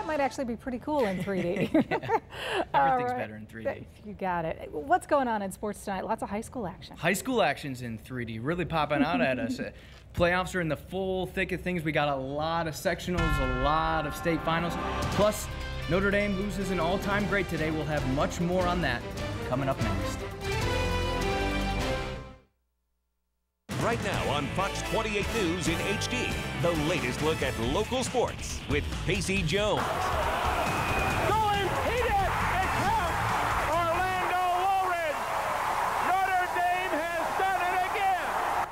That might actually be pretty cool in 3D. Everything's better in 3D. You got it. What's going on in sports tonight? Lots of high school action. High school action's in 3D, really popping out at us. Playoffs are in the full thick of things. We got a lot of sectionals, a lot of state finals. Plus, Notre Dame loses an all-time great today. We'll have much more on that coming up next. Right now on Fox 28 News in HD, the latest look at local sports with Pacey Jones. Going, he did, it counts. Orlando Woolridge. Notre Dame has done it again.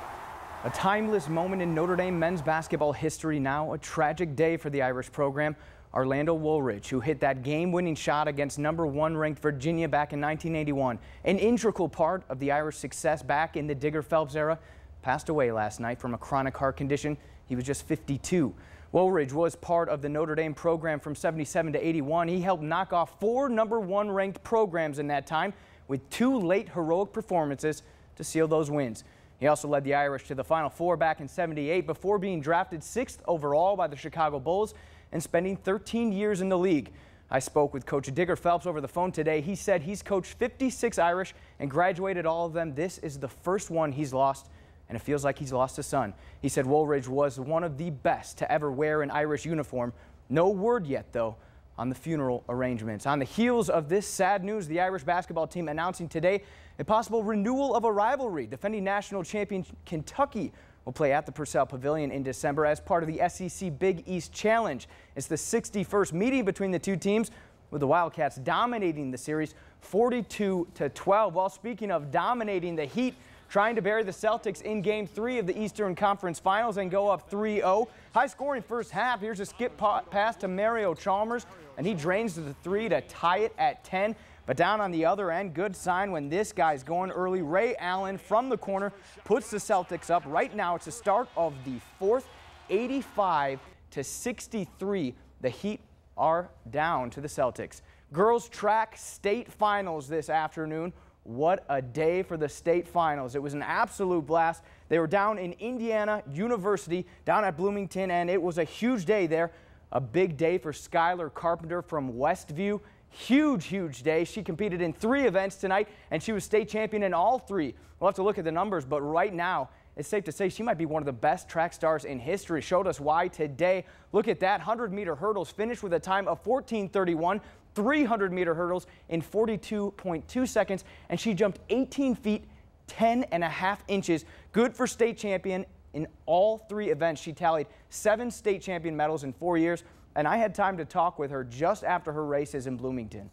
A timeless moment in Notre Dame men's basketball history now, a tragic day for the Irish program. Orlando Woolridge, who hit that game-winning shot against #1 ranked Virginia back in 1981, an integral part of the Irish success back in the Digger Phelps era, passed away last night from a chronic heart condition. He was just 52. Woolridge was part of the Notre Dame program from 77 to 81. He helped knock off 4 #1 ranked programs in that time with 2 late heroic performances to seal those wins. He also led the Irish to the Final Four back in 78 before being drafted 6th overall by the Chicago Bulls and spending 13 years in the league. I spoke with Coach Digger Phelps over the phone today. He said he's coached 56 Irish and graduated all of them. This is the first one he's lost, and it feels like he's lost a son. He said Woolridge was one of the best to ever wear an Irish uniform. No word yet, though, on the funeral arrangements. On the heels of this sad news, the Irish basketball team announcing today a possible renewal of a rivalry. Defending national champion Kentucky will play at the Purcell Pavilion in December as part of the SEC Big East Challenge. It's the 61st meeting between the two teams, with the Wildcats dominating the series 42-12. Well, speaking of dominating, the Heat trying to bury the Celtics in Game 3 of the Eastern Conference Finals and go up 3-0. High-scoring first half. Here's a skip pass to Mario Chalmers, and he drains to the 3 to tie it at 10. But down on the other end, good sign when this guy's going early. Ray Allen from the corner puts the Celtics up. Right now, it's the start of the 4th, 85-63. The Heat are down to the Celtics. Girls track state finals this afternoon. What a day for the state finals. It was an absolute blast. They were down in Indiana University, down at Bloomington, and it was a huge day there. A big day for Skylar Carpenter from Westview. Huge, huge day. She competed in 3 events tonight, and she was state champion in all 3. We'll have to look at the numbers, but right now, it's safe to say she might be one of the best track stars in history. Showed us why today. Look at that. 100-meter hurdles finished with a time of 14:31. 300-meter hurdles in 42.2 seconds, and she jumped 18 feet, 10.5 inches. Good for state champion in all 3 events. She tallied 7 state champion medals in 4 years, and I had time to talk with her just after her races in Bloomington.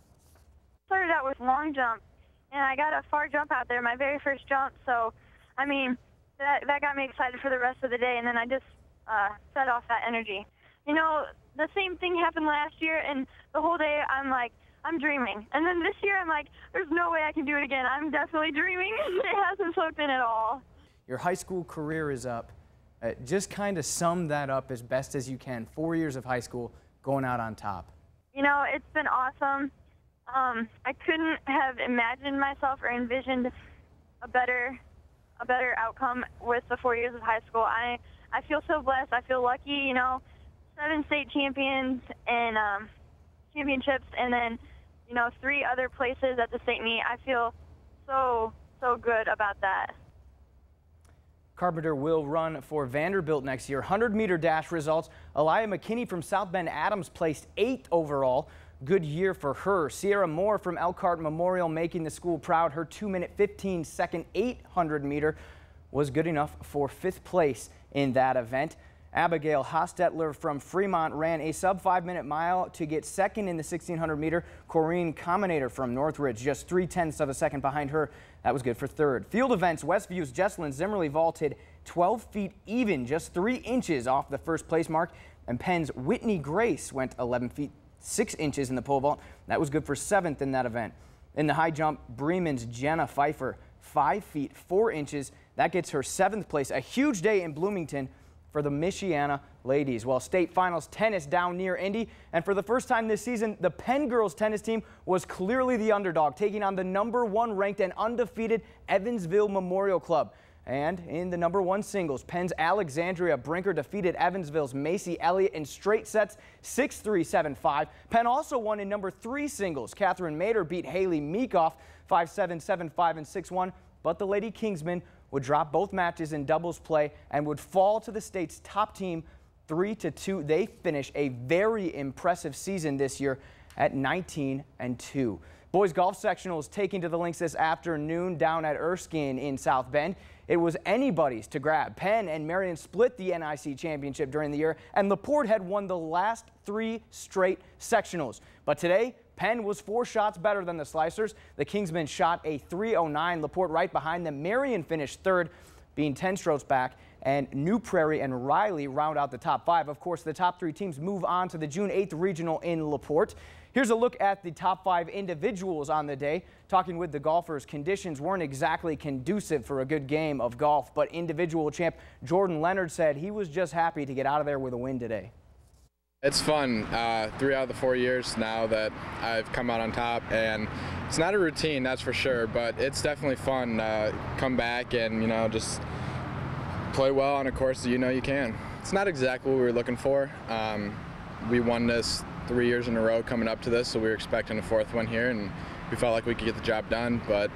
Started out with long jump, and I got a far jump out there, my very first jump, so, I mean, that got me excited for the rest of the day, and then I just set off that energy. You know, the same thing happened last year, and the whole day I'm like, I'm dreaming. And then this year I'm like, there's no way I can do it again. I'm definitely dreaming. It hasn't slipped in at all. Your high school career is up. Just kind of sum that up as best as you can. 4 years of high school, going out on top. You know, it's been awesome. I couldn't have imagined myself or envisioned a better outcome with the 4 years of high school. I feel so blessed. I feel lucky, you know. 7 state champions and championships, and then, you know, 3 other places at the state meet. I feel so good about that. Carpenter will run for Vanderbilt next year. 100-meter dash results. Aliyah McKinney from South Bend Adams placed 8th overall. Good year for her. Sierra Moore from Elkhart Memorial making the school proud. Her 2-minute 15-second 800-meter was good enough for 5th place in that event. Abigail Hostetler from Fremont ran a sub-5-minute mile to get 2nd in the 1600-meter. Corrine Combinator from Northridge just 0.3 of a second behind her. That was good for 3rd. Field events, Westview's Jesselyn Zimmerly vaulted 12 feet even, just 3 inches off the 1st place mark. And Penn's Whitney Grace went 11 feet 6 inches in the pole vault. That was good for 7th in that event. In the high jump, Bremen's Jenna Pfeiffer, 5 feet 4 inches. That gets her 7th place. A huge day in Bloomington for the Michiana ladies. Well, state finals tennis down near Indy, and for the first time this season, the Penn girls tennis team was clearly the underdog, taking on the #1 ranked and undefeated Evansville Memorial Club. And in the #1 singles, Penn's Alexandria Brinker defeated Evansville's Macy Elliott in straight sets 6-3, 7-5. Penn also won in #3 singles. Catherine Mader beat Haley Meekoff 5-7, 7-5, and 6-1. But the Lady Kingsmen would drop both matches in doubles play and would fall to the state's top team 3-2. They finish a very impressive season this year at 19-2. Boys golf sectional is taking to the links this afternoon down at Erskine in South Bend. It was anybody's to grab. Penn and Marion split the NIC championship during the year, and LaPorte had won the last 3 straight sectionals. But today, Penn was 4 shots better than the Slicers. The Kingsmen shot a .309. LaPorte right behind them. Marion finished 3rd, being 10 strokes back, and New Prairie and Riley round out the top 5. Of course, the top 3 teams move on to the June 8th regional in LaPorte. Here's a look at the top 5 individuals on the day. Talking with the golfers, conditions weren't exactly conducive for a good game of golf, but individual champ Jordan Leonard said he was just happy to get out of there with a win today. It's fun. 3 out of the 4 years now that I've come out on top, and it's not a routine, that's for sure, but it's definitely fun. Come back and, just play well on a course that you can. It's not exactly what we were looking for. We won this 3 years in a row coming up to this, so we were expecting a 4th one here, and we felt like we could get the job done, but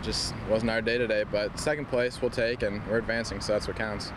just wasn't our day today. But 2nd place we'll take, and we're advancing, so that's what counts.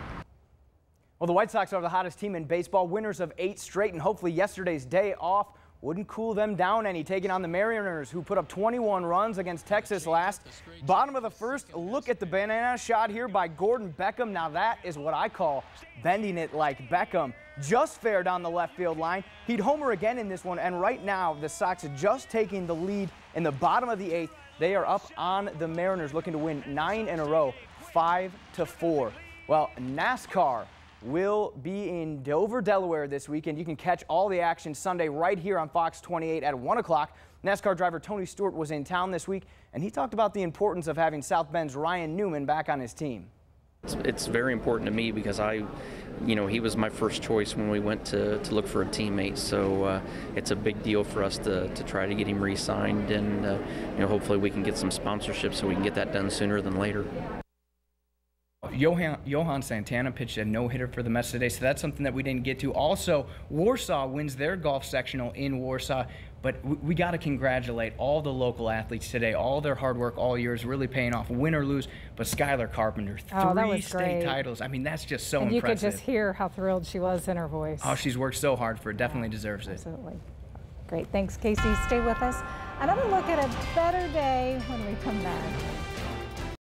Well, the White Sox are the hottest team in baseball, winners of 8 straight, and hopefully yesterday's day off wouldn't cool them down any, taking on the Mariners, who put up 21 runs against Texas last. Bottom of the 1st, look at the banana shot here by Gordon Beckham. Now that is what I call bending it like Beckham. Just fair down the left field line. He'd homer again in this one, and right now the Sox are just taking the lead in the bottom of the 8th. They are up on the Mariners, looking to win 9 in a row, 5-4. Well, NASCAR will be in Dover, Delaware this weekend. You can catch all the action Sunday right here on Fox 28 at 1 o'clock. NASCAR driver Tony Stewart was in town this week, and he talked about the importance of having South Bend's Ryan Newman back on his team. It's very important to me because he was my first choice when we went to look for a teammate. So it's a big deal for us to try to get him re-signed, and hopefully we can get some sponsorship so we can get that done sooner than later. Johan Santana pitched a no-hitter for the Mets today, so that's something that we didn't get to. Also, Warsaw wins their golf sectional in Warsaw, but we got to congratulate all the local athletes today. All their hard work all year is really paying off, win or lose. But Skylar Carpenter, 3 state titles. I mean, that's just so impressive. You could just hear how thrilled she was in her voice. Oh, she's worked so hard for it. Definitely deserves it. Absolutely. Great. Thanks, Casey. Stay with us. Another look at a better day when we come back.